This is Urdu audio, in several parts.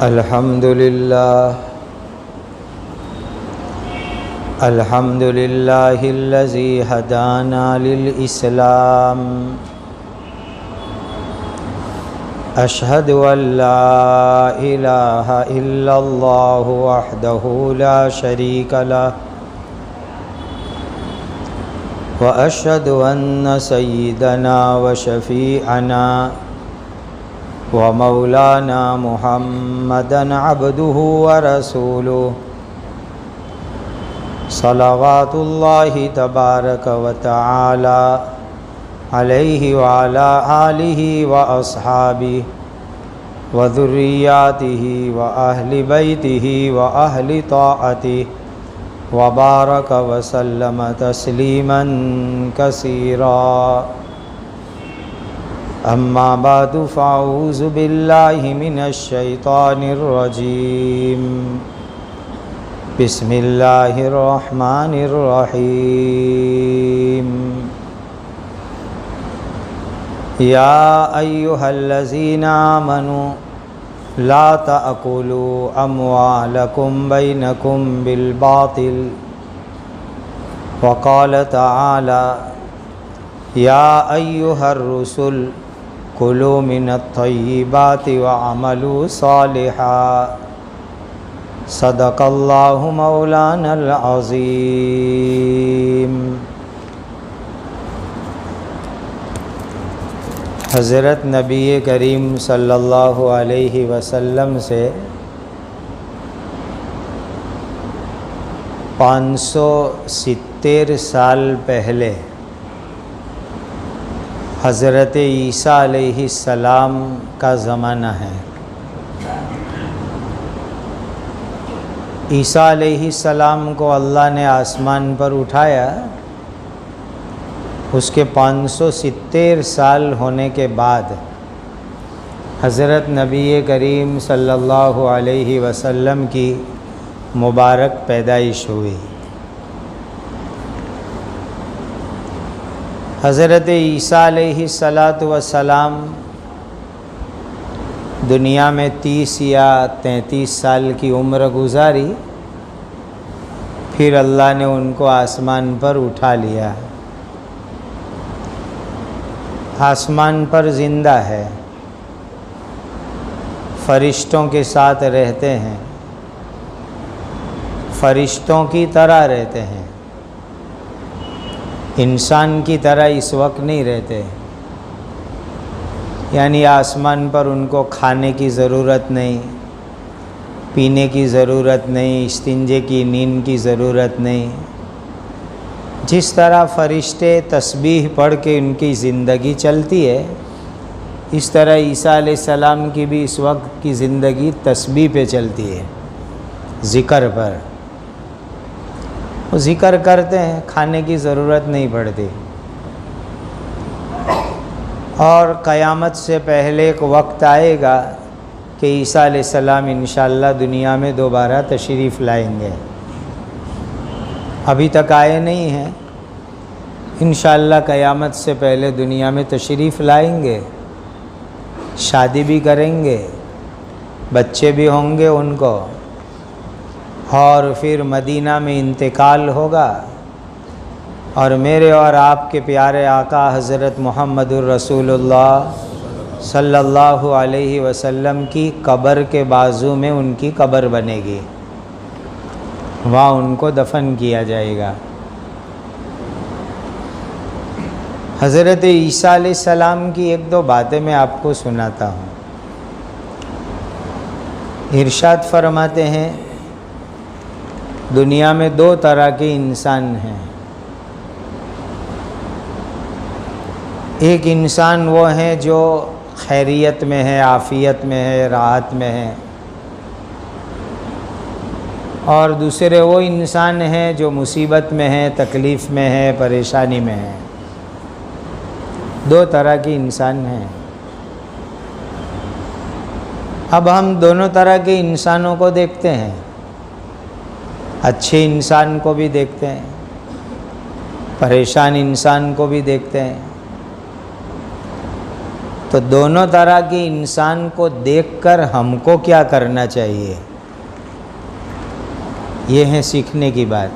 الحمد لله الذي هدانا للإسلام أشهد أن لا إله إلا الله وحده لا شريك له وأشهد أن سيدنا وشفيعنا ومولانا محمدًا عبده ورسوله صلوات الله تبارك وتعالى عليه وعلى آله وأصحابه وذرياته وأهل بيته وأهل طاعته وبارك وسلم تسليما كثيرا أما بعد فأعوذ بالله من الشيطان الرجيم بسم الله الرحمن الرحيم يا أيها الذين آمنوا لا تأكلوا أموالكم بينكم بالباطل وقال تعالى يا أيها الرسل كلوا من الطيبات وعملوا صالحا صدق اللہ مولانا العظیم۔ حضرت نبی کریم صلی اللہ علیہ وسلم سے 570 سال پہلے حضرت عیسیٰ علیہ السلام کا زمانہ ہے۔ عیسیٰ علیہ السلام کو اللہ نے آسمان پر اٹھایا، اس کے 570 سال ہونے کے بعد حضرت نبی کریم صلی اللہ علیہ وسلم کی مبارک پیدائش ہوئی۔ حضرت عیسیٰ علیہ السلام دنیا میں 30 یا 33 سال کی عمر گزاری، پھر اللہ نے ان کو آسمان پر اٹھا لیا۔ آسمان پر زندہ ہے، فرشتوں کے ساتھ رہتے ہیں، فرشتوں کی طرح رہتے ہیں، انسان کی طرح اس وقت نہیں رہتے، یعنی آسمان پر ان کو کھانے کی ضرورت نہیں، پینے کی ضرورت نہیں، استنجے کی نیند کی ضرورت نہیں۔ جس طرح فرشتے تسبیح پڑھ کے ان کی زندگی چلتی ہے، اس طرح عیسیٰ علیہ السلام کی بھی اس وقت کی زندگی تسبیح پہ چلتی ہے، ذکر پر۔ وہ ذکر کرتے ہیں، کھانے کی ضرورت نہیں پڑتی۔ اور قیامت سے پہلے ایک وقت آئے گا کہ عیسیٰ علیہ السلام انشاءاللہ دنیا میں دوبارہ تشریف لائیں گے۔ ابھی تک آئے نہیں ہیں، انشاءاللہ قیامت سے پہلے دنیا میں تشریف لائیں گے، شادی بھی کریں گے، بچے بھی ہوں گے ان کو، اور پھر مدینہ میں انتقال ہوگا، اور میرے اور آپ کے پیارے آقا حضرت محمد الرسول اللہ صلی اللہ علیہ وسلم کی قبر کے بازو میں ان کی قبر بنے گی، وہاں ان کو دفن کیا جائے گا۔ حضرت عیسیٰ علیہ السلام کی ایک دو باتیں میں آپ کو سناتا ہوں۔ ارشاد فرماتے ہیں، دنیا میں 2 طرح کے انسان ہیں۔ ایک انسان وہ ہیں جو خیریت میں ہے، عافیت میں ہے، راحت میں ہے، اور دوسرے وہ انسان ہیں جو مصیبت میں ہے، تکلیف میں ہے، پریشانی میں ہے۔ 2 طرح کے انسان ہیں۔ اب ہم دونوں طرح کے انسانوں کو دیکھتے ہیں، اچھے انسان کو بھی دیکھتے ہیں، پریشان انسان کو بھی دیکھتے ہیں۔ تو دونوں طرح کے انسان کو دیکھ کر ہم کو کیا کرنا چاہیے، یہ ہے سیکھنے کی بات۔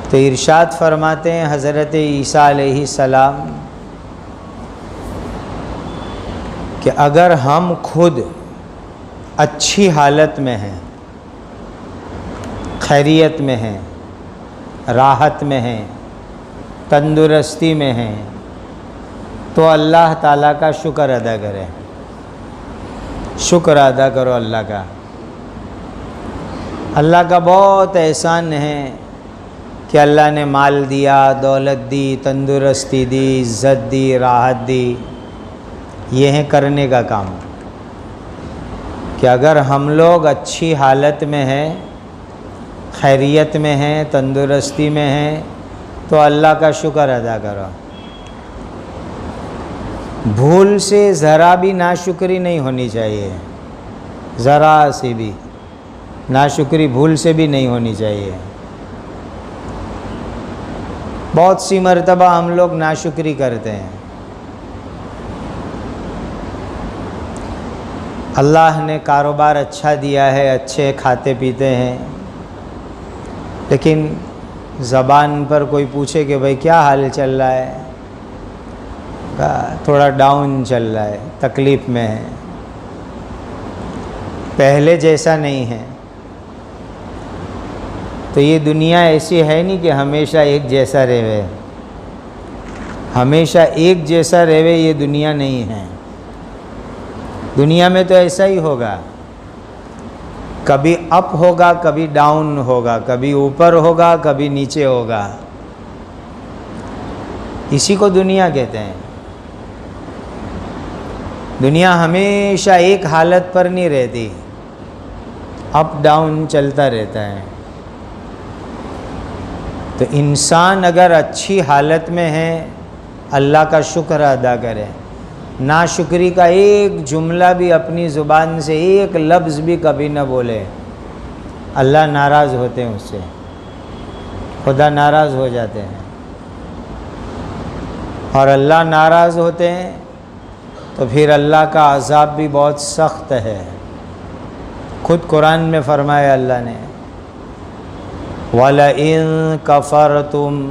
تو ارشاد فرماتے ہیں حضرت عیسیٰ علیہ السلام کہ اگر ہم خود اچھی حالت میں ہیں، خیریت میں ہیں، راحت میں ہیں، تندرستی میں ہیں، تو اللہ تعالیٰ کا شکر ادا کریں، شکر ادا کرو اللہ کا۔ اللہ کا بہت احسان ہے کہ اللہ نے مال دیا، دولت دی، تندرستی دی، عزت دی، راحت دی۔ یہ ہے کرنے کا کام کہ اگر ہم لوگ اچھی حالت میں ہیں، خیریت میں ہیں، تندرستی میں ہیں، تو اللہ کا شکر ادا کرو۔ بھول سے ذرا بھی ناشکری نہیں ہونی چاہیے، ذرا سی بھی ناشکری بھول سے بھی نہیں ہونی چاہیے۔ بہت سی مرتبہ ہم لوگ ناشکری کرتے ہیں۔ اللہ نے کاروبار اچھا دیا ہے، اچھے کھاتے پیتے ہیں، لیکن زبان پر کوئی پوچھے کہ بھائی کیا حال چل رہا ہے، تھوڑا ڈاؤن چل رہا ہے، تکلیف میں ہے، پہلے جیسا نہیں ہے۔ تو یہ دنیا ایسی ہے نہیں کہ ہمیشہ ایک جیسا رہے، ہمیشہ ایک جیسا رہے یہ دنیا نہیں ہے۔ دنیا میں تو ایسا ہی ہوگا، کبھی اپ ہوگا، کبھی ڈاؤن ہوگا، کبھی اوپر ہوگا، کبھی نیچے ہوگا۔ اسی کو دنیا کہتے ہیں۔ دنیا ہمیشہ ایک حالت پر نہیں رہتی، اپ ڈاؤن چلتا رہتا ہے۔ تو انسان اگر اچھی حالت میں ہے، اللہ کا شکر ادا کرے، ناشکری کا ایک جملہ بھی اپنی زبان سے، ایک لفظ بھی کبھی نہ بولے، اللہ ناراض ہوتے ہیں اس سے، خدا ناراض ہو جاتے ہیں۔ اور اللہ ناراض ہوتے ہیں تو پھر اللہ کا عذاب بھی بہت سخت ہے۔ خود قرآن میں فرمایا اللہ نے، وَلَئِن كَفَرْتُمْ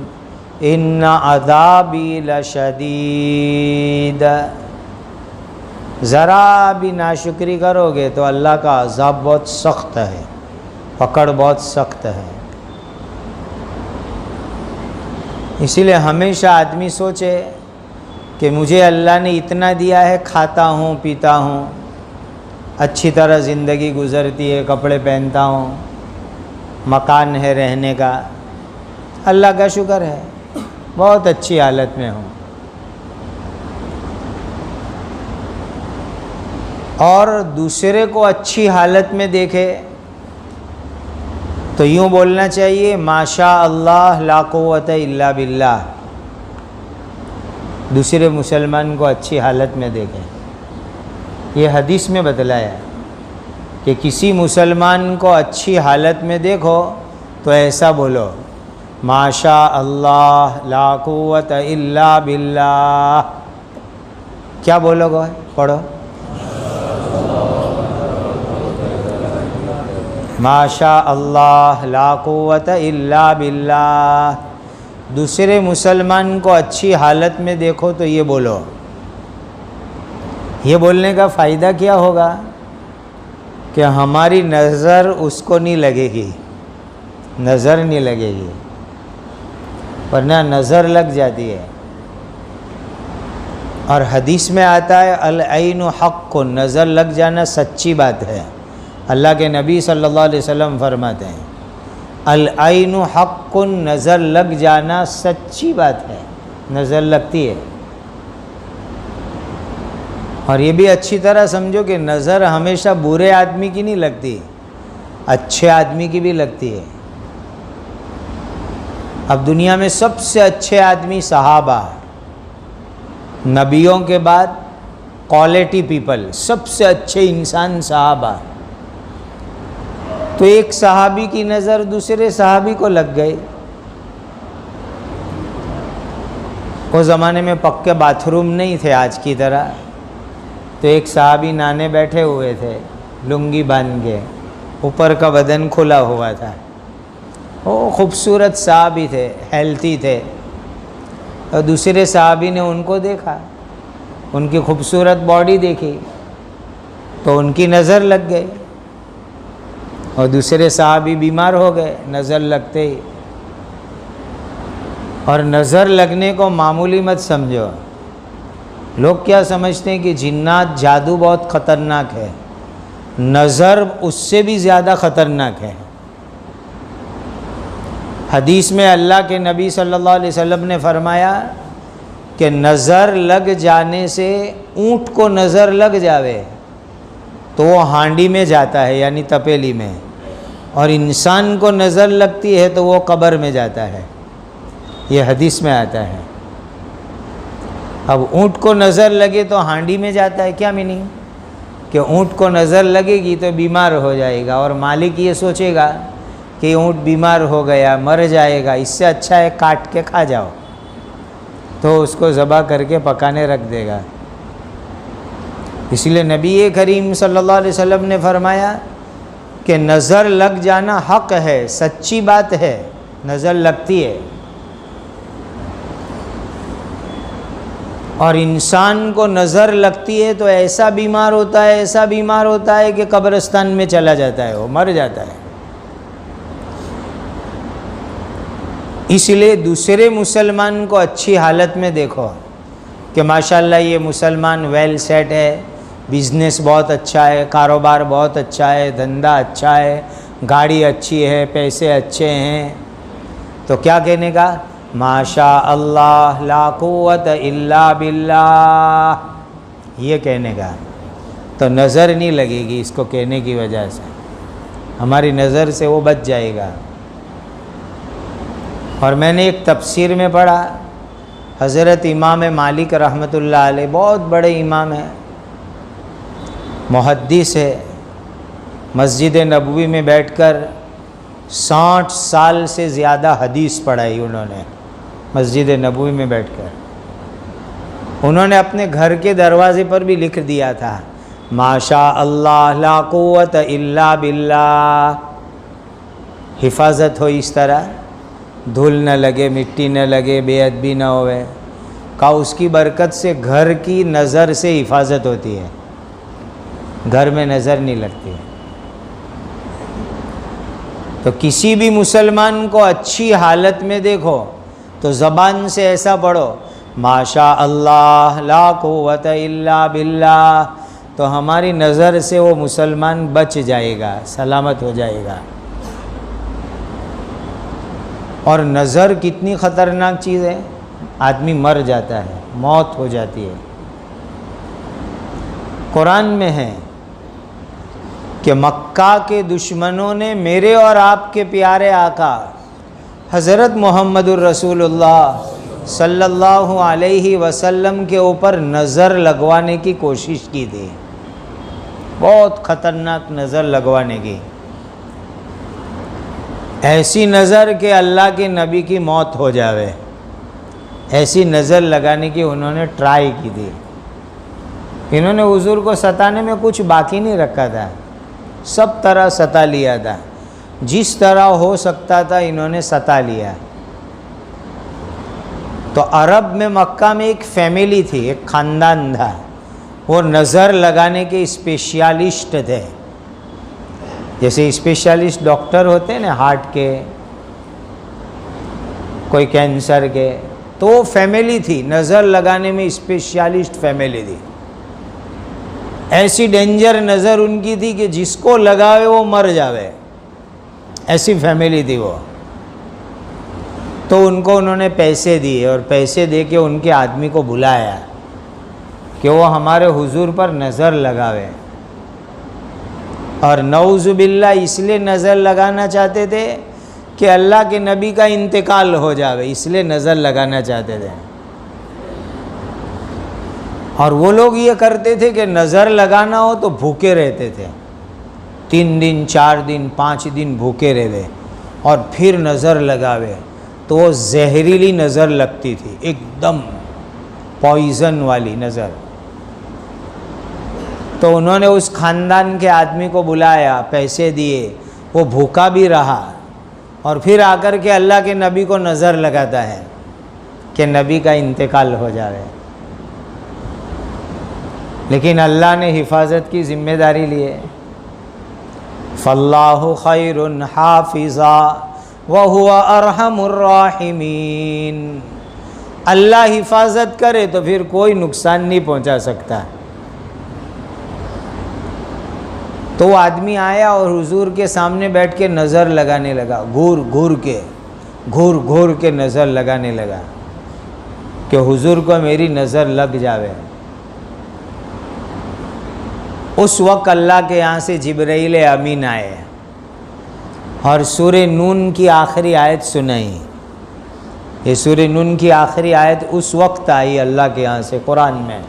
إِنَّ عَذَابِي لَشَدِيدٌ، ذرا بھی ناشکری کرو گے تو اللہ کا عذاب بہت سخت ہے، پکڑ بہت سخت ہے۔ اسی لیے ہمیشہ آدمی سوچے کہ مجھے اللہ نے اتنا دیا ہے، کھاتا ہوں، پیتا ہوں، اچھی طرح زندگی گزرتی ہے، کپڑے پہنتا ہوں، مکان ہے رہنے کا، اللہ کا شکر ہے، بہت اچھی حالت میں ہوں۔ اور دوسرے کو اچھی حالت میں دیکھے تو یوں بولنا چاہیے، ماشاء اللہ لا قوت الا باللہ۔ دوسرے مسلمان کو اچھی حالت میں دیکھیں، یہ حدیث میں بتلایا ہے کہ کسی مسلمان کو اچھی حالت میں دیکھو تو ایسا بولو، ماشاء اللہ لا قوت الا باللہ۔ کیا بولو گے؟ پڑھو، ماشاء اللہ لا قوت الا باللہ۔ دوسرے مسلمان کو اچھی حالت میں دیکھو تو یہ بولو۔ یہ بولنے کا فائدہ کیا ہوگا کہ ہماری نظر اس کو نہیں لگے گی، نظر نہیں لگے گی، ورنہ نظر لگ جاتی ہے۔ اور حدیث میں آتا ہے العین حق، نظر لگ جانا سچی بات ہے۔ اللہ کے نبی صلی اللہ علیہ وسلم فرماتے ہیں العین حق، نظر لگ جانا سچی بات ہے، نظر لگتی ہے۔ اور یہ بھی اچھی طرح سمجھو کہ نظر ہمیشہ برے آدمی کی نہیں لگتی، اچھے آدمی کی بھی لگتی ہے۔ اب دنیا میں سب سے اچھے آدمی صحابہ، نبیوں کے بعد کوالٹی پیپل، سب سے اچھے انسان صحابہ۔ تو ایک صحابی کی نظر دوسرے صحابی کو لگ گئی، وہ زمانے میں پکے باتھ روم نہیں تھے آج کی طرح، تو ایک صحابی نانے بیٹھے ہوئے تھے لنگی باندھ کے، اوپر کا بدن کھلا ہوا تھا، وہ خوبصورت صحابی تھے، ہیلتھی تھے، اور دوسرے صحابی نے ان کو دیکھا، ان کی خوبصورت باڈی دیکھی تو ان کی نظر لگ گئی، اور دوسرے صحابی بیمار ہو گئے نظر لگتے ہی۔ اور نظر لگنے کو معمولی مت سمجھو، لوگ کیا سمجھتے ہیں کہ جنات جادو بہت خطرناک ہے، نظر اس سے بھی زیادہ خطرناک ہے۔ حدیث میں اللہ کے نبی صلی اللہ علیہ وسلم نے فرمایا کہ نظر لگ جانے سے، اونٹ کو نظر لگ جاوے تو وہ ہانڈی میں جاتا ہے یعنی تپیلی میں، اور انسان کو نظر لگتی ہے تو وہ قبر میں جاتا ہے، یہ حدیث میں آتا ہے۔ اب اونٹ کو نظر لگے تو ہانڈی میں جاتا ہے، کیا میننگ؟ کہ اونٹ کو نظر لگے گی تو بیمار ہو جائے گا، اور مالک یہ سوچے گا کہ اونٹ بیمار ہو گیا، مر جائے گا، اس سے اچھا ہے کاٹ کے کھا جاؤ، تو اس کو ذبح کر کے پکانے رکھ دے گا۔ اس لیے نبی کریم صلی اللہ علیہ وسلم نے فرمایا کہ نظر لگ جانا حق ہے، سچی بات ہے، نظر لگتی ہے، اور انسان کو نظر لگتی ہے تو ایسا بیمار ہوتا ہے، ایسا بیمار ہوتا ہے کہ قبرستان میں چلا جاتا ہے، وہ مر جاتا ہے۔ اس لیے دوسرے مسلمان کو اچھی حالت میں دیکھو کہ ماشاءاللہ یہ مسلمان ویل سیٹ ہے، بزنس بہت اچھا ہے، کاروبار بہت اچھا ہے، دھندا اچھا ہے، گاڑی اچھی ہے، پیسے اچھے ہیں، تو کیا کہنے کا؟ ماشاء اللہ لا قوت الا باللہ، یہ کہنے کا، تو نظر نہیں لگے گی اس کو کہنے کی وجہ سے، ہماری نظر سے وہ بچ جائے گا۔ اور میں نے ایک تفسیر میں پڑھا، حضرت امام مالک رحمۃ اللہ علیہ بہت بڑے امام ہیں، محدث ہے، مسجد نبوی میں بیٹھ کر 60 سال سے زیادہ حدیث پڑھائی انہوں نے، مسجد نبوی میں بیٹھ کر۔ انہوں نے اپنے گھر کے دروازے پر بھی لکھ دیا تھا ماشاء اللہ لا قوت الا باللہ، حفاظت ہو اس طرح، دھول نہ لگے، مٹی نہ لگے، بے ادبی نہ ہوئے، کہا اس کی برکت سے گھر کی نظر سے حفاظت ہوتی ہے، گھر میں نظر نہیں لگتی ہے۔ تو کسی بھی مسلمان کو اچھی حالت میں دیکھو تو زبان سے ایسا پڑھو ماشاء اللہ لا قوت الا باللہ، تو ہماری نظر سے وہ مسلمان بچ جائے گا، سلامت ہو جائے گا۔ اور نظر کتنی خطرناک چیز ہے، آدمی مر جاتا ہے، موت ہو جاتی ہے۔ قرآن میں ہے کہ مکہ کے دشمنوں نے میرے اور آپ کے پیارے آقا حضرت محمد الرسول اللہ صلی اللہ علیہ وسلم کے اوپر نظر لگوانے کی کوشش کی تھی، بہت خطرناک نظر لگوانے کی، ایسی نظر کہ اللہ کے نبی کی موت ہو جاوے، ایسی نظر لگانے کی انہوں نے ٹرائی کی تھی۔ انہوں نے حضور کو ستانے میں کچھ باقی نہیں رکھا تھا، سب طرح ستا لیا تھا، جس طرح ہو سکتا تھا انہوں نے ستا لیا۔ تو عرب میں مکہ میں ایک فیملی تھی، ایک خاندان تھا، وہ نظر لگانے کے اسپیشلسٹ تھے، جیسے اسپیشلسٹ ڈاکٹر ہوتے ہیں نا، ہارٹ کے، کوئی کینسر کے، تو وہ فیملی تھی نظر لگانے میں اسپیشلسٹ فیملی تھی۔ ایسی ڈینجر نظر ان کی تھی کہ جس کو لگاوے وہ مر جاوے، ایسی فیملی تھی وہ۔ تو ان کو انہوں نے پیسے دیے، اور پیسے دے کے ان کے آدمی کو بلایا کہ وہ ہمارے حضور پر نظر لگاوے، اور نعوذ باللہ اس لیے نظر لگانا چاہتے تھے کہ اللہ کے نبی کا انتقال ہو جاوے، اس لیے نظر لگانا چاہتے تھے۔ اور وہ لوگ یہ کرتے تھے کہ نظر لگانا ہو تو بھوکے رہتے تھے، 3 دن 4 دن 5 دن بھوکے رہے، اور پھر نظر لگاوے، تو وہ زہریلی نظر لگتی تھی، ایک دم پوائزن والی نظر. تو انہوں نے اس خاندان کے آدمی کو بلایا، پیسے دیے، وہ بھوکا بھی رہا، اور پھر آ کر کے اللہ کے نبی کو نظر لگاتا ہے کہ نبی کا انتقال ہو جائے. لیکن اللہ نے حفاظت کی ذمہ داری لی ہے. فاللہ خیر حافظا وہو ارحم الراحمین. اللہ حفاظت کرے تو پھر کوئی نقصان نہیں پہنچا سکتا. تو وہ آدمی آیا اور حضور کے سامنے بیٹھ کے نظر لگانے لگا، گھور گھور کے نظر لگانے لگا کہ حضور کو میری نظر لگ جاوے. اس وقت اللہ کے یہاں سے جبرائیل امین آئے اور سورہ نون کی آخری آیت سنائی. یہ سورہ نون کی آخری آیت اس وقت آئی اللہ کے یہاں سے قرآن میں.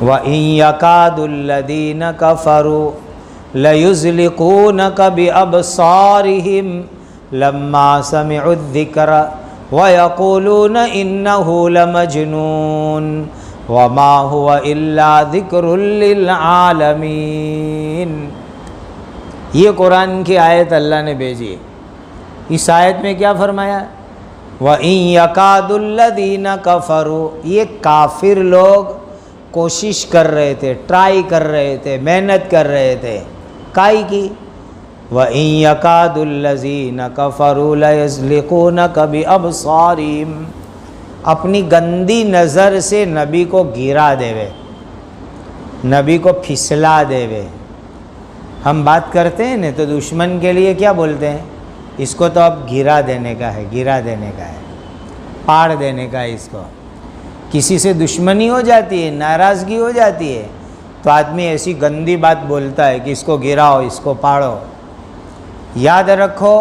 وَإِن يَكَادُ الَّذِينَ كَفَرُوا لَيُزْلِقُونَكَ بِأَبْصَارِهِمْ لَمَّا سَمِعُوا الذِّكْرَ وَيَقُولُونَ إِنَّهُ لَمَجْنُونٌ وَمَا هُوَ إِلَّا ذِكْرٌ لِّلْعَالَمِينَ. یہ قرآن کی آیت اللہ نے بھیجی. اس آیت میں کیا فرمایا؟ وَإِن يَكَادُ الَّذِينَ كَفَرُوا. یہ کافر لوگ کوشش کر رہے تھے، ٹرائی کر رہے تھے، محنت کر رہے تھے. کائی کی؟ وَإِن يَكَادُ الَّذِينَ كَفَرُوا لَيُزْلِقُونَكَ بِأَبْصَارِهِمْ. اپنی گندی نظر سے نبی کو گرا دیوے، نبی کو پھسلا دیوے. ہم بات کرتے ہیں نا تو دشمن کے لیے کیا بولتے ہیں؟ اس کو تو اب گرا دینے کا ہے، گرا دینے کا ہے، پاڑ دینے کا ہے. اس کو کسی سے دشمنی ہو جاتی ہے، ناراضگی ہو جاتی ہے تو آدمی ایسی گندی بات بولتا ہے کہ اس کو گراؤ، اس کو پاڑو. یاد رکھو،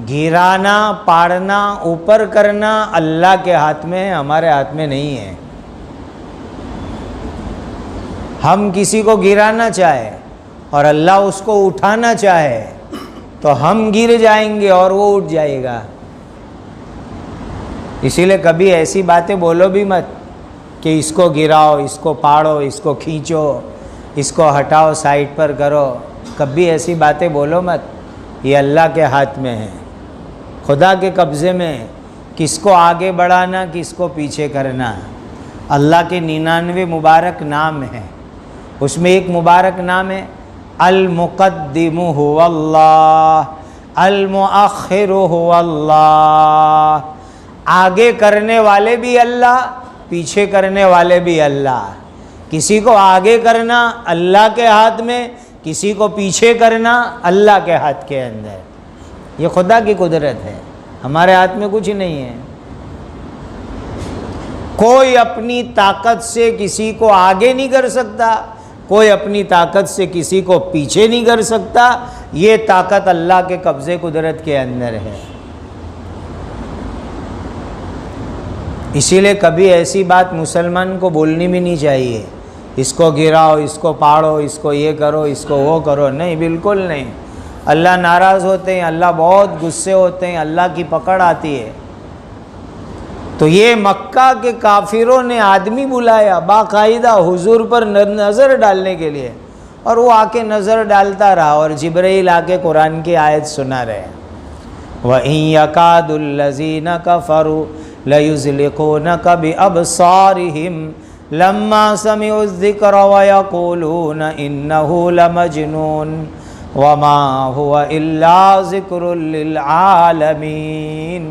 گرانا، پاڑنا، اوپر کرنا اللہ کے ہاتھ میں ہے، ہمارے ہاتھ میں نہیں ہے. ہم کسی کو گرانا چاہے اور اللہ اس کو اٹھانا چاہے تو ہم گر جائیں گے اور وہ اٹھ جائے گا. اسی لیے کبھی ایسی باتیں بولو بھی مت کہ اس کو گراؤ، اس کو پاڑو، اس کو کھینچو، اس کو ہٹاؤ، سائڈ پر کرو. کبھی ایسی باتیں بولو مت. یہ اللہ کے ہاتھ میں ہے، خدا کے قبضے میں. کس کو آگے بڑھانا، کس کو پیچھے کرنا. اللہ کے 99 مبارک نام ہیں، اس میں ایک مبارک نام ہے المقدم هو اللہ، المؤخر هو اللہ. آگے کرنے والے بھی اللہ، پیچھے کرنے والے بھی اللہ. کسی کو آگے کرنا اللہ کے ہاتھ میں، کسی کو پیچھے کرنا اللہ کے ہاتھ کے اندر. یہ خدا کی قدرت ہے، ہمارے ہاتھ میں کچھ نہیں ہے. کوئی اپنی طاقت سے کسی کو آگے نہیں کر سکتا، کوئی اپنی طاقت سے کسی کو پیچھے نہیں کر سکتا. یہ طاقت اللہ کے قبضے قدرت کے اندر ہے. اسی لیے کبھی ایسی بات مسلمان کو بولنی بھی نہیں چاہیے، اس کو گراؤ، اس کو پاڑو، اس کو یہ کرو، اس کو وہ کرو. نہیں، بالکل نہیں. اللہ ناراض ہوتے ہیں، اللہ بہت غصے ہوتے ہیں، اللہ کی پکڑ آتی ہے. تو یہ مکہ کے کافروں نے آدمی بلایا باقاعدہ حضور پر نظر ڈالنے کے لیے، اور وہ آ کے نظر ڈالتا رہا اور جبرائیل آ کے قرآن کی آیت سنا رہے. وَإِن يَكَادُ الَّذِينَ كَفَرُوا لَيُزْلِقُونَكَ بِأَبْصَارِهِمْ لَمَّا سَمِعُوا الذِّكْرَ وَيَقُولُونَ إِنَّهُ لَمَجْنُونٌ وَمَا هُوَ إِلَّا ذِكْرٌ لِّلْعَالَمِينَ.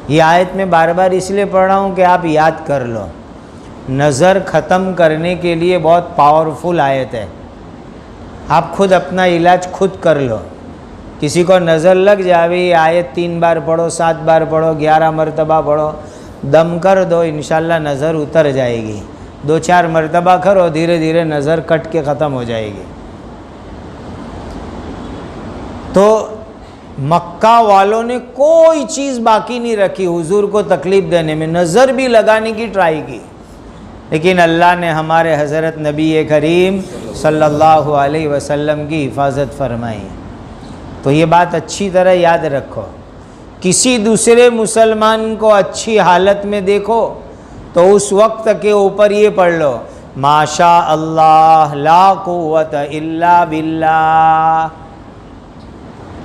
یہ آیت میں بار بار اس لیے پڑھ رہا ہوں کہ آپ یاد کر لو. نظر ختم کرنے کے لیے بہت پاورفل آیت ہے. آپ خود اپنا علاج خود کر لو. کسی کو نظر لگ جائے، یہ آیت 3 بار پڑھو، 7 بار پڑھو، 11 مرتبہ پڑھو، دم کر دو، انشاءاللہ نظر اتر جائے گی. 2-4 مرتبہ کرو، دھیرے دھیرے نظر کٹ کے ختم ہو جائے گی. تو مکہ والوں نے کوئی چیز باقی نہیں رکھی حضور کو تکلیف دینے میں، نظر بھی لگانے کی ٹرائی کی. لیکن اللہ نے ہمارے حضرت نبی کریم صلی اللہ علیہ وسلم کی حفاظت فرمائی. تو یہ بات اچھی طرح یاد رکھو. کسی دوسرے مسلمان کو اچھی حالت میں دیکھو تو اس وقت کے اوپر یہ پڑھ لو، ماشاء اللہ لا قوت الا باللہ۔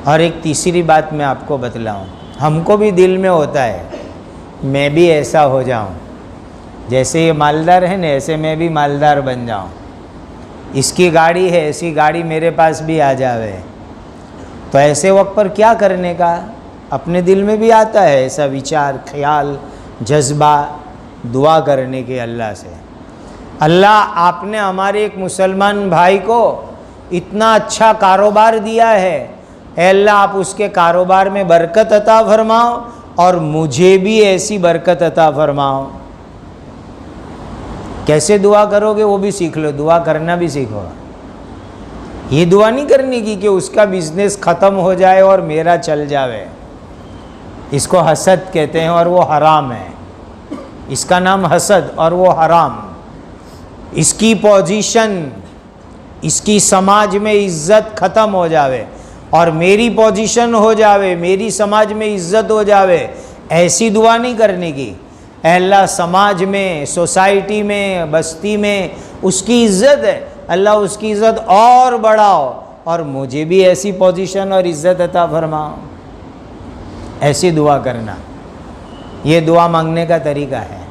اور ایک تیسری بات میں آپ کو بتلاؤں، ہم کو بھی دل میں ہوتا ہے میں بھی ایسا ہو جاؤں، جیسے یہ مالدار ہے نا ایسے میں بھی مالدار بن جاؤں، اس کی گاڑی ہے ایسی گاڑی میرے پاس بھی آ جاوے۔ تو ایسے وقت پر کیا کرنے کا؟ اپنے دل میں بھی آتا ہے ایسا وچار، خیال، جذبہ، دعا کرنے کے اللہ سے، اللہ آپ نے ہمارے ایک مسلمان بھائی کو اتنا اچھا کاروبار دیا ہے، اے اللہ آپ اس کے کاروبار میں برکت عطا فرماؤ اور مجھے بھی ایسی برکت عطا فرماؤ۔ کیسے دعا کرو گے وہ بھی سیکھ لو، دعا کرنا بھی سیکھو۔ یہ دعا نہیں کرنے کی کہ اس کا بزنس ختم ہو جائے اور میرا چل جاوے، اس کو حسد کہتے ہیں اور وہ حرام ہے، اس کا نام حسد اور وہ حرام۔ اس کی پوزیشن، اس کی سماج میں عزت ختم ہو جاوے اور میری پوزیشن ہو جاوے، میری سماج میں عزت ہو جاوے، ایسی دعا نہیں کرنے کی۔ اے اللہ سماج میں، سوسائٹی میں، بستی میں اس کی عزت ہے، اللہ اس کی عزت اور بڑھاؤ اور مجھے بھی ایسی پوزیشن اور عزت عطا فرماؤ۔ ایسی دعا کرنا، یہ دعا مانگنے کا طریقہ ہے۔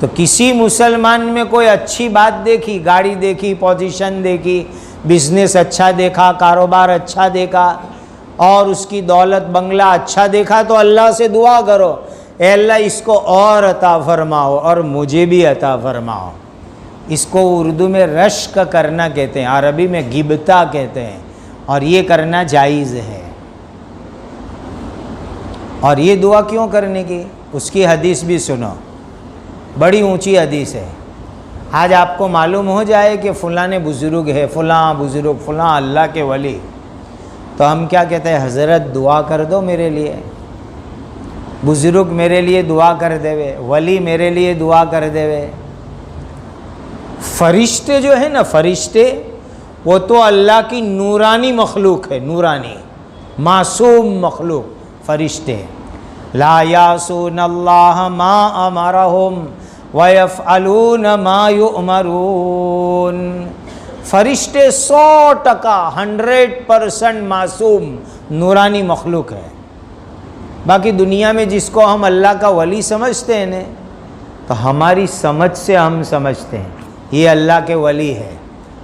تو کسی مسلمان میں کوئی اچھی بات دیکھی، گاڑی دیکھی، پوزیشن دیکھی، بزنس اچھا دیکھا، کاروبار اچھا دیکھا اور اس کی دولت بنگلہ اچھا دیکھا تو اللہ سے دعا کرو، اے اللہ اس کو اور عطا فرماؤ اور مجھے بھی عطا فرماؤ۔ اس کو اردو میں رشک کرنا کہتے ہیں، عربی میں غبطہ کہتے ہیں، اور یہ کرنا جائز ہے۔ اور یہ دعا کیوں کرنے کی؟ اس کی حدیث بھی سنو، بڑی اونچی حدیث ہے۔ آج آپ کو معلوم ہو جائے کہ فلاں بزرگ ہے، فلاں بزرگ، فلاں اللہ کے ولی، تو ہم کیا کہتے ہیں؟ حضرت دعا کر دو میرے لیے، بزرگ میرے لیے دعا کر دے وے، ولی میرے لیے دعا کر دے وے۔ فرشتے جو ہیں نا، فرشتے وہ تو اللہ کی نورانی مخلوق ہے، نورانی معصوم مخلوق فرشتے۔ لا یعصون اللہ ما امرہم ویفعلون ما یؤمرون۔ فرشتے 100% 100% معصوم نورانی مخلوق ہے۔ باقی دنیا میں جس کو ہم اللہ کا ولی سمجھتے ہیں نا، تو ہماری سمجھ سے ہم سمجھتے ہیں یہ اللہ کے ولی ہے،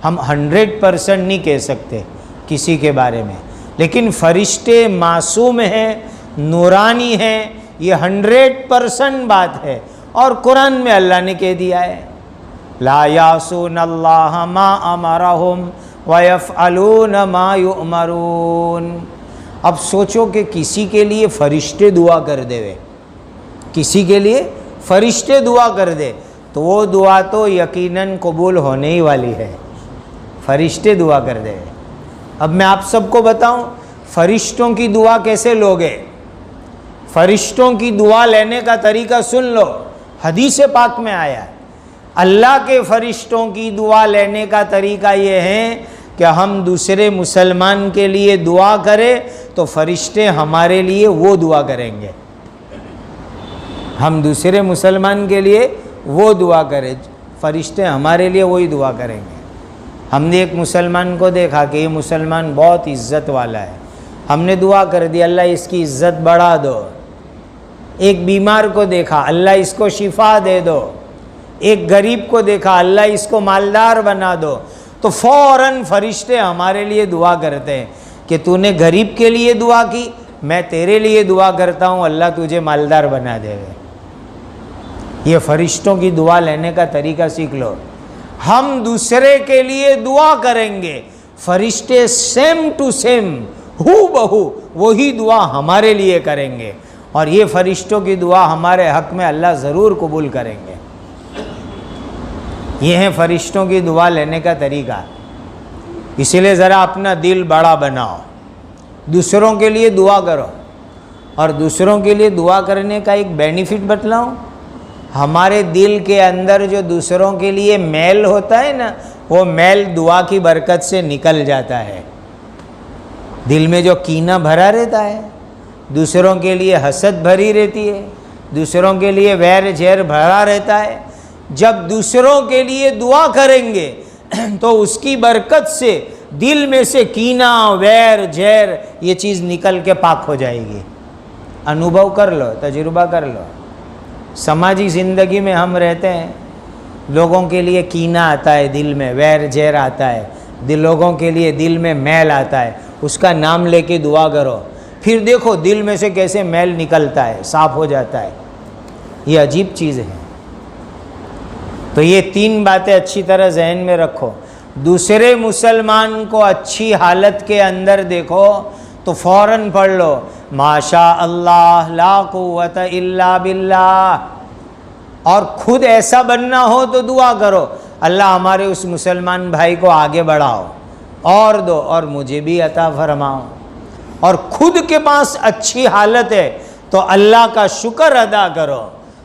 ہم 100% نہیں کہہ سکتے کسی کے بارے میں، لیکن فرشتے معصوم ہیں، نورانی ہیں، یہ 100% بات ہے۔ اور قرآن میں اللہ نے کہہ دیا ہے لا یعصون اللہ ما امرہم ویفعلون ما یؤمرون۔ اب سوچو کہ کسی کے لیے فرشتے دعا کر دے وے، کسی کے لیے فرشتے دعا کر دے تو وہ دعا تو یقیناً قبول ہونے ہی والی ہے، فرشتے دعا کر دے۔ اب میں آپ سب کو بتاؤں فرشتوں کی دعا کیسے لوگے؟ فرشتوں کی دعا لینے کا طریقہ سن لو، حدیث پاک میں آیا ہے۔ اللہ کے فرشتوں کی دعا لینے کا طریقہ یہ ہے کہ ہم دوسرے مسلمان کے لیے دعا کریں تو فرشتے ہمارے لیے وہ دعا کریں گے، ہم دوسرے مسلمان کے لیے وہ دعا کریں، فرشتے ہمارے لیے وہی دعا کریں گے۔ ہم نے ایک مسلمان کو دیکھا کہ یہ مسلمان بہت عزت والا ہے، ہم نے دعا کر دی اللہ اس کی عزت بڑھا دو۔ ایک بیمار کو دیکھا اللہ اس کو شفا دے دو، ایک غریب کو دیکھا اللہ اس کو مالدار بنا دو، تو فوراً فرشتے ہمارے لیے دعا کرتے ہیں کہ تو نے غریب کے لیے دعا کی، میں تیرے لیے دعا کرتا ہوں اللہ تجھے مالدار بنا دے گا۔ یہ فرشتوں کی دعا لینے کا طریقہ سیکھ لو۔ ہم دوسرے کے لیے دعا کریں گے، فرشتے سیم ٹو سیم ہو بہو وہی دعا ہمارے لیے کریں گے، اور یہ فرشتوں کی دعا ہمارے حق میں اللہ ضرور قبول کریں گے۔ یہ ہے فرشتوں کی دعا لینے کا طریقہ۔ اسی لیے ذرا اپنا دل بڑا بناؤ، دوسروں کے لیے دعا کرو، اور دوسروں کے لیے دعا کرنے کا ایک بینیفٹ بتلاؤں، ہمارے دل کے اندر جو دوسروں کے لیے میل ہوتا ہے نا، وہ میل دعا کی برکت سے نکل جاتا ہے۔ دل میں جو کینہ بھرا رہتا ہے، دوسروں کے لیے حسد بھری رہتی ہے، دوسروں کے لیے ویر جھیر بھرا رہتا ہے. جب دوسروں کے لیے دعا کریں گے تو اس کی برکت سے دل میں سے کینہ ویر جھیر یہ چیز نکل کے پاک ہو جائے گی. انوبھو کر لو، تجربہ کر لو. سماجی زندگی میں ہم رہتے ہیں، لوگوں کے لیے کینہ آتا ہے دل میں، ویر جھیر آتا ہے، لوگوں کے لیے دل میں میل آتا ہے. اس کا نام لے کے دعا کرو، پھر دیکھو دل میں سے کیسے میل نکلتا ہے، صاف ہو جاتا ہے. یہ عجیب چیز ہے. تو یہ 3 باتیں اچھی طرح ذہن میں رکھو. دوسرے مسلمان کو اچھی حالت کے اندر دیکھو تو فوراً پڑھ لو ماشاء اللہ لا قوت الا باللہ. اور خود ایسا بننا ہو تو دعا کرو اللہ ہمارے اس مسلمان بھائی کو آگے بڑھاؤ اور دو اور مجھے بھی عطا فرماؤ. اور خود کے پاس اچھی حالت ہے تو اللہ کا شکر ادا کرو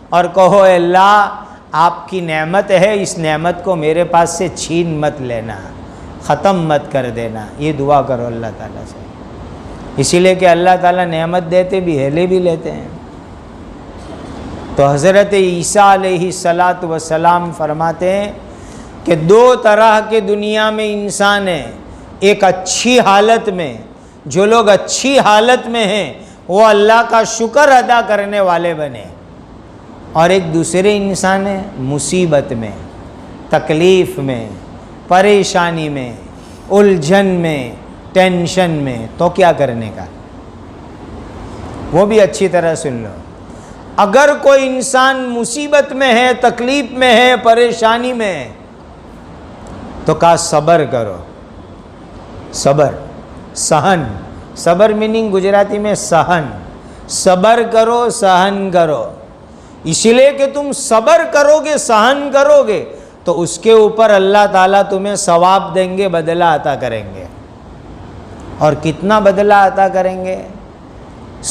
اور کہو اللہ آپ کی نعمت ہے، اس نعمت کو میرے پاس سے چھین مت لینا، ختم مت کر دینا. یہ دعا کرو اللہ تعالیٰ سے. اسی لیے کہ اللہ تعالیٰ نعمت دیتے بھی ہے، لے بھی لیتے ہیں. تو حضرت عیسیٰ علیہ الصلاۃ والسلام فرماتے ہیں کہ 2 طرح کے دنیا میں انسان ہیں. ایک اچھی حالت میں، جو لوگ اچھی حالت میں ہیں وہ اللہ کا شکر ادا کرنے والے بنے. اور ایک دوسرے انسان ہے مصیبت میں، تکلیف میں، پریشانی میں، الجھن میں، ٹینشن میں. تو کیا کرنے کا؟ وہ بھی اچھی طرح سن لو. اگر کوئی انسان مصیبت میں ہے، تکلیف میں ہے، پریشانی میں ہے تو کہا صبر کرو. صبر، سہن. صبر میننگ گجراتی میں سہن. صبر کرو، سہن کرو. اس لیے کہ تم صبر کرو گے، سہن کرو گے تو اس کے اوپر اللہ تعالیٰ تمہیں ثواب دیں گے، بدلہ عطا کریں گے. اور کتنا بدلہ عطا کریں گے؟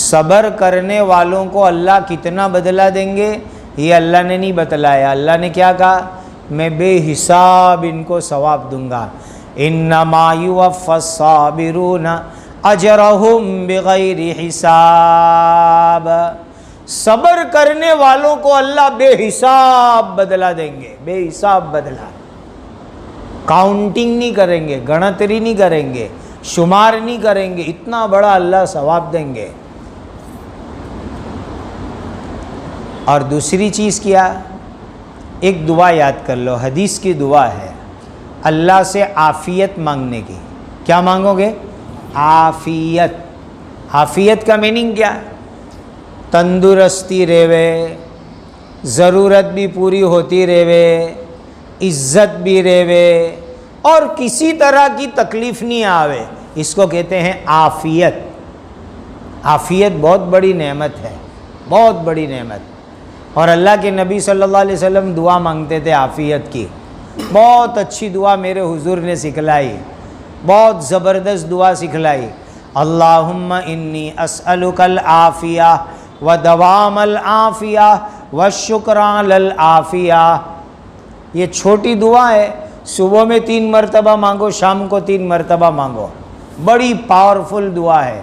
صبر کرنے والوں کو اللہ کتنا بدلہ دیں گے یہ اللہ نے نہیں بتلایا. اللہ نے کیا کہا؟ میں بے حساب ان کو ثواب دوں گا. انما یوفی الصابرون اجرہم بغیر حساب. صبر کرنے والوں کو اللہ بے حساب بدلہ دیں گے، بے حساب بدلہ. کاؤنٹنگ نہیں کریں گے، گنتری نہیں کریں گے، شمار نہیں کریں گے، اتنا بڑا اللہ ثواب دیں گے. اور دوسری چیز کیا؟ ایک دعا یاد کر لو، حدیث کی دعا ہے اللہ سے عافیت مانگنے کی. کیا مانگو گے؟ عافیت. عافیت کا میننگ کیا؟ تندرستی رہے، ضرورت بھی پوری ہوتی رہے، عزت بھی رہے اور کسی طرح کی تکلیف نہیں آوے. اس کو کہتے ہیں عافیت. عافیت بہت بڑی نعمت ہے، بہت بڑی نعمت. اور اللہ کے نبی صلی اللہ علیہ وسلم دعا مانگتے تھے عافیت کی. بہت اچھی دعا میرے حضور نے سکھلائی، بہت زبردست دعا سکھلائی. اللہم انی اسألک العافیہ ودوام العافیہ والشکر علی العافیہ. یہ چھوٹی دعا ہے، صبح میں 3 مرتبہ مانگو، شام کو 3 مرتبہ مانگو. بڑی پاورفل دعا ہے.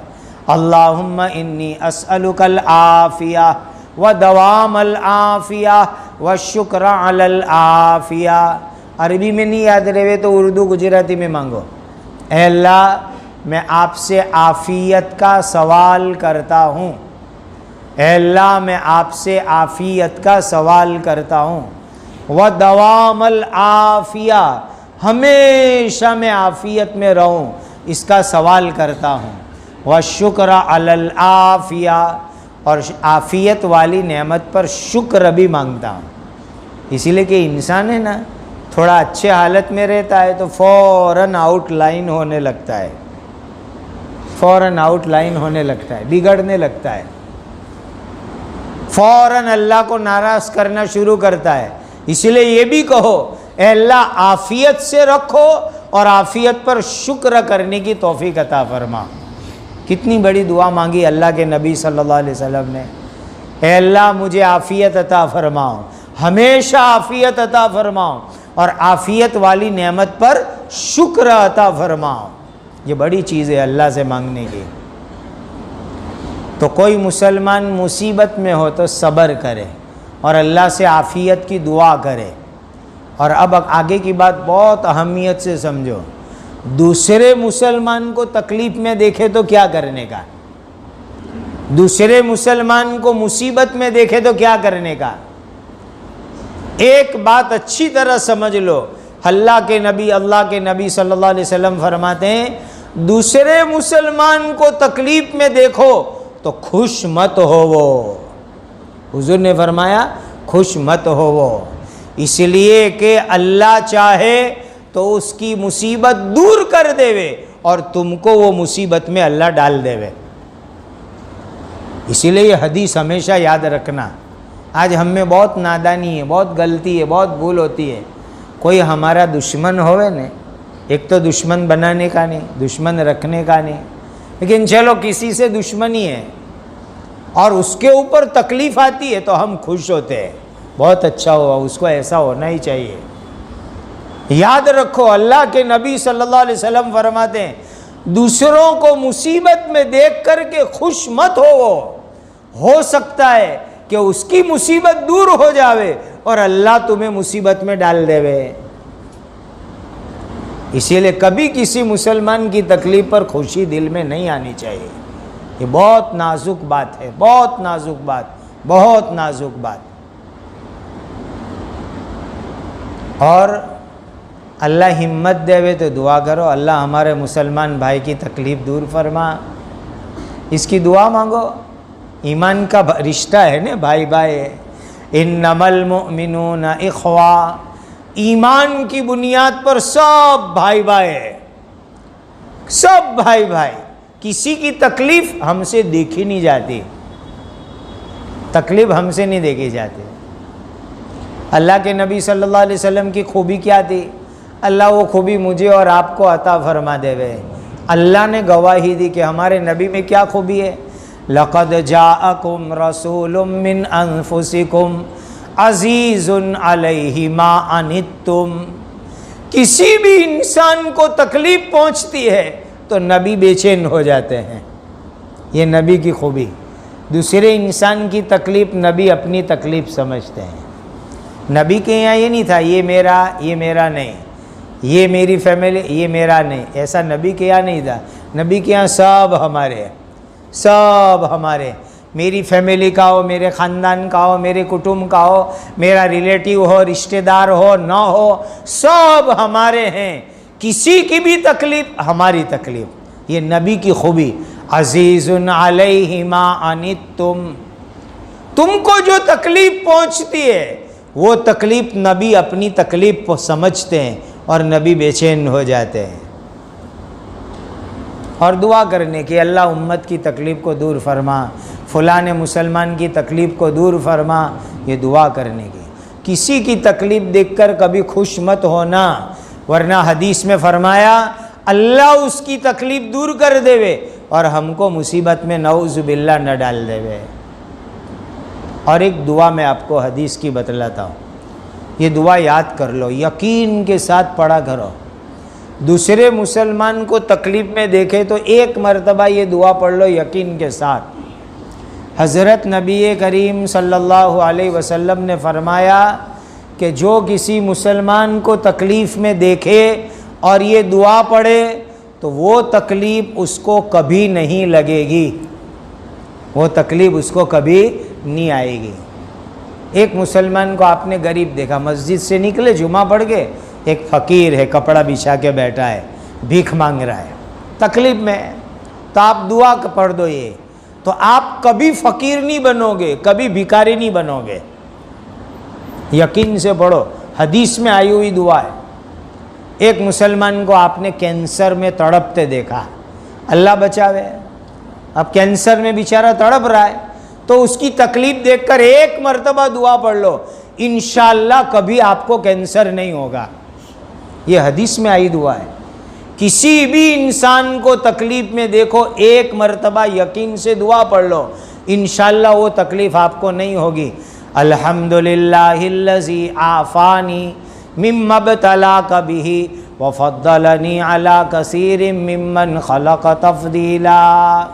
اللہم انی اسألک العافیہ ودوام العافیہ والشکر علی العافیہ. عربی میں نہیں یاد رہے تو اردو گجراتی میں مانگو. اے اللہ میں آپ سے عافیت کا سوال کرتا ہوں. اے اللہ میں آپ سے عافیت کا سوال کرتا ہوں. ودوام العافیہ، ہمیشہ میں عافیت میں رہوں اس کا سوال کرتا ہوں. والشکر علی العافیہ، اور عافیت والی نعمت پر شکر بھی مانگتا ہوں. اسی لیے کہ انسان ہے نا، تھوڑا اچھے حالت میں رہتا ہے تو فوراً آؤٹ لائن ہونے لگتا ہے، فوراً آؤٹ لائن ہونے لگتا ہے، بگڑنے لگتا ہے، فوراً اللہ کو ناراض کرنا شروع کرتا ہے. اسی لیے یہ بھی کہو اے اللہ عافیت سے رکھو اور عافیت پر شکر کرنے کی توفیق عطا فرما. کتنی بڑی دعا مانگی اللہ کے نبی صلی اللہ علیہ وسلم نے. اے اللہ مجھے عافیت عطا فرماؤ، ہمیشہ عافیت عطا فرماؤ اور عافیت والی نعمت پر شکر عطا فرماؤ. یہ بڑی چیز ہے اللہ سے مانگنے کی. تو کوئی مسلمان مصیبت میں ہو تو صبر کرے اور اللہ سے عافیت کی دعا کرے. اور اب آگے کی بات بہت اہمیت سے سمجھو. دوسرے مسلمان کو تکلیف میں دیکھے تو کیا کرنے کا؟ دوسرے مسلمان کو مصیبت میں دیکھے تو کیا کرنے کا؟ ایک بات اچھی طرح سمجھ لو. اللہ کے نبی صلی اللہ علیہ وسلم فرماتے ہیں دوسرے مسلمان کو تکلیف میں دیکھو تو خوش مت ہو وہ. حضور نے فرمایا خوش مت ہو وہ، اس لیے کہ اللہ چاہے تو اس کی مصیبت دور کر دے اور تم کو وہ مصیبت میں اللہ ڈال دے. اسی لیے یہ حدیث ہمیشہ یاد رکھنا. آج ہم میں بہت نادانی ہے، بہت غلطی ہے، بہت بھول ہوتی ہے. کوئی ہمارا دشمن ہوئے نا، ایک تو دشمن بنانے کا نہیں، دشمن رکھنے کا نہیں، لیکن چلو کسی سے دشمنی ہے اور اس کے اوپر تکلیف آتی ہے تو ہم خوش ہوتے ہیں، بہت اچھا ہوا، اس کو ایسا ہونا ہی چاہیے. یاد رکھو اللہ کے نبی صلی اللہ علیہ وسلم فرماتے ہیں دوسروں کو مصیبت میں دیکھ کر کے خوش مت ہو سکتا ہے کہ اس کی مصیبت دور ہو جاوے اور اللہ تمہیں مصیبت میں ڈال دے. اسی لیے کبھی کسی مسلمان کی تکلیف پر خوشی دل میں نہیں آنی چاہیے. یہ بہت نازک بات ہے، بہت نازک بات، بہت نازک بات. اور اللہ ہمت دے تو دعا کرو اللہ ہمارے مسلمان بھائی کی تکلیف دور فرما. اس کی دعا مانگو. ایمان کا رشتہ ہے نا، بھائی بھائی. انما المؤمنون اخوا، ایمان کی بنیاد پر سب بھائی بھائی ہے، سب بھائی بھائی. کسی کی تکلیف ہم سے دیکھی نہیں جاتی، تکلیف ہم سے نہیں دیکھی جاتی. اللہ کے نبی صلی اللہ علیہ وسلم کی خوبی کیا تھی؟ اللہ وہ خوبی مجھے اور آپ کو عطا فرما دے. اللہ نے گواہی دی کہ ہمارے نبی میں کیا خوبی ہے. لقد جاءکم رسول من انفسکم عزیز علیہ ما عنتم. کسی بھی انسان کو تکلیف پہنچتی ہے تو نبی بے چین ہو جاتے ہیں. یہ نبی کی خوبی. دوسرے انسان کی تکلیف نبی اپنی تکلیف سمجھتے ہیں. نبی کے یہاں یہ نہیں تھا یہ میرا نہیں، یہ میری فیملی، یہ میرا نہیں. ایسا نبی کے یہاں نہیں تھا. نبی کے یہاں سب ہمارے ہیں، سب ہمارے. میری فیملی کا ہو، میرے خاندان کا ہو، میرے کٹمب کا ہو، میرا ریلیٹیو ہو، رشتہ دار ہو نہ ہو، سب ہمارے ہیں. کسی کی بھی تکلیف ہماری تکلیف. یہ نبی کی خوبی. عزیز علیہ ما عنتم. تم کو جو تکلیف پہنچتی ہے وہ تکلیف نبی اپنی تکلیف کو سمجھتے ہیں اور نبی بے چین ہو جاتے ہیں. اور دعا کرنے کی اللہ امت کی تکلیف کو دور فرما، فلاں مسلمان کی تکلیف کو دور فرما. یہ دعا کرنے کی. کسی کی تکلیف دیکھ کر کبھی خوش مت ہونا، ورنہ حدیث میں فرمایا اللہ اس کی تکلیف دور کر دے اور ہم کو مصیبت میں نعوذ باللہ نہ ڈال دے. اور ایک دعا میں آپ کو حدیث کی بتلاتا ہوں، یہ دعا یاد کر لو، یقین کے ساتھ پڑھا کرو. دوسرے مسلمان کو تکلیف میں دیکھے تو ایک مرتبہ یہ دعا پڑھ لو یقین کے ساتھ. حضرت نبی کریم صلی اللہ علیہ وسلم نے فرمایا کہ جو کسی مسلمان کو تکلیف میں دیکھے اور یہ دعا پڑھے تو وہ تکلیف اس کو کبھی نہیں لگے گی، وہ تکلیف اس کو کبھی نہیں آئے گی. ایک مسلمان کو آپ نے غریب دیکھا، مسجد سے نکلے جمعہ پڑھ کے، ایک فقیر ہے کپڑا بچھا کے بیٹھا ہے، بھیک مانگ رہا ہے، تکلیف میں، تو آپ دعا پڑھ دو یہ، تو آپ کبھی فقیر نہیں بنو گے، کبھی بھکاری نہیں بنو گے. یقین سے پڑھو، حدیث میں آئی ہوئی دعا ہے. ایک مسلمان کو آپ نے کینسر میں تڑپتے دیکھا، اللہ بچاوے، اب کینسر میں بیچارہ تڑپ رہا ہے، تو اس کی تکلیف دیکھ کر ایک مرتبہ دعا پڑھ لو، انشاءاللہ کبھی آپ کو کینسر نہیں ہوگا. یہ حدیث میں آئی دعا ہے. کسی بھی انسان کو تکلیف میں دیکھو ایک مرتبہ یقین سے دعا پڑھ لو، انشاءاللہ وہ تکلیف آپ کو نہیں ہوگی. الحمدللہ الذی عافانی مما ابتلاک بہ وفضلنی علی کثیر ممن خلق تفضیلا.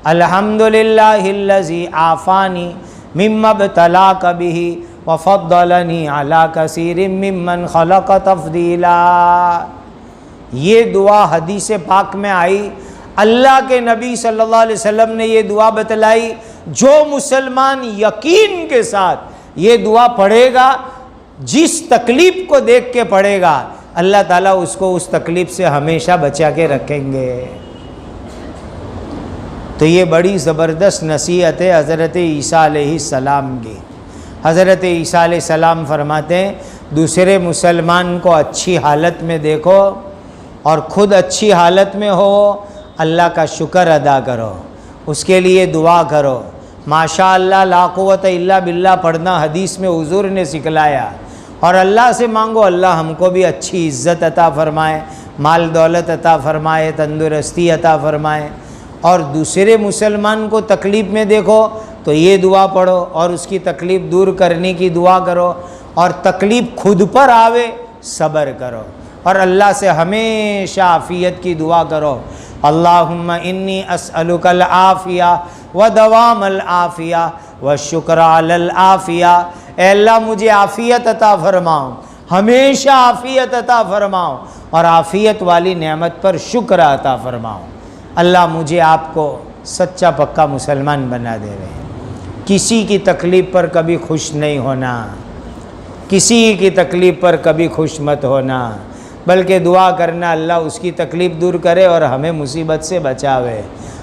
الحمدللہ الذی عافانی مما ابتلاک بہ وفضلنی علی کثیر ممن خلق تفضیلا۔ یہ دعا حدیث پاک میں آئی، اللہ کے نبی صلی اللہ علیہ وسلم نے یہ دعا بتلائی، جو مسلمان یقین کے ساتھ یہ دعا پڑھے گا، جس تکلیف کو دیکھ کے پڑھے گا، اللہ تعالیٰ اس کو اس تکلیف سے ہمیشہ بچا کے رکھیں گے۔ تو یہ بڑی زبردست نصیحت ہے حضرت عیسیٰ علیہ السلام کی۔ حضرت عیسیٰ علیہ السلام فرماتے ہیں دوسرے مسلمان کو اچھی حالت میں دیکھو اور خود اچھی حالت میں ہو، اللہ کا شکر ادا کرو، اس کے لیے دعا کرو۔ ماشاءاللہ لا قوت الا باللہ پڑھنا حدیث میں حضور نے سکھلایا، اور اللہ سے مانگو اللہ ہم کو بھی اچھی عزت عطا فرمائے، مال دولت عطا فرمائے، تندرستی عطا فرمائے۔ اور دوسرے مسلمان کو تکلیف میں دیکھو تو یہ دعا پڑھو اور اس کی تکلیف دور کرنے کی دعا کرو، اور تکلیف خود پر آوے صبر کرو، اور اللہ سے ہمیشہ عافیت کی دعا کرو۔ اللہم انی اسألک العافیہ ودوام العافیہ والشکر علی العافیہ۔ اے اللہ مجھے عافیت عطا فرماؤ، ہمیشہ عافیت عطا فرماؤ، اور عافیت والی نعمت پر شکر عطا فرماؤ۔ اللہ مجھے آپ کو سچا پکا مسلمان بنا دے رہے ہیں۔ کسی کی تکلیف پر کبھی خوش نہیں ہونا، کسی کی تکلیف پر کبھی خوش مت ہونا، بلکہ دعا کرنا اللہ اس کی تکلیف دور کرے اور ہمیں مصیبت سے بچاوے۔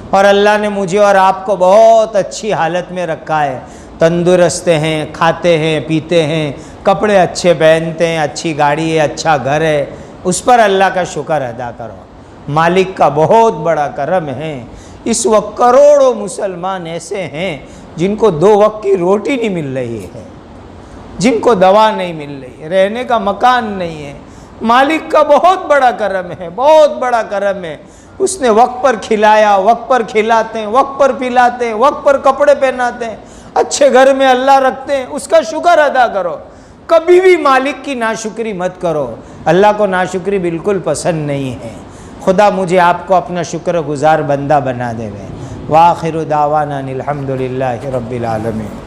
اور اللہ نے مجھے اور آپ کو بہت اچھی حالت میں رکھا ہے، تندرست ہیں، کھاتے ہیں، پیتے ہیں، کپڑے اچھے پہنتے ہیں، اچھی گاڑی ہے، اچھا گھر ہے، اس پر اللہ کا شکر ادا کرو۔ مالک کا بہت بڑا کرم ہے۔ اس وقت کروڑوں مسلمان ایسے ہیں جن کو 2 وقت کی روٹی نہیں مل رہی ہے، جن کو دوا نہیں مل رہی ہے، رہنے کا مکان نہیں ہے۔ مالک کا بہت بڑا کرم ہے، بہت بڑا کرم ہے۔ اس نے وقت پر کھلایا، وقت پر کھلاتے ہیں، وقت پر پلاتے ہیں، وقت پر کپڑے پہناتے ہیں، اچھے گھر میں اللہ رکھتے ہیں، اس کا شکر ادا کرو۔ کبھی بھی مالک کی ناشکری مت کرو، اللہ کو ناشکری بالکل پسند نہیں ہے۔ خدا مجھے آپ کو اپنا شکر گزار بندہ بنا دے۔ وآخر دعوانا الحمدللہ رب العالمین۔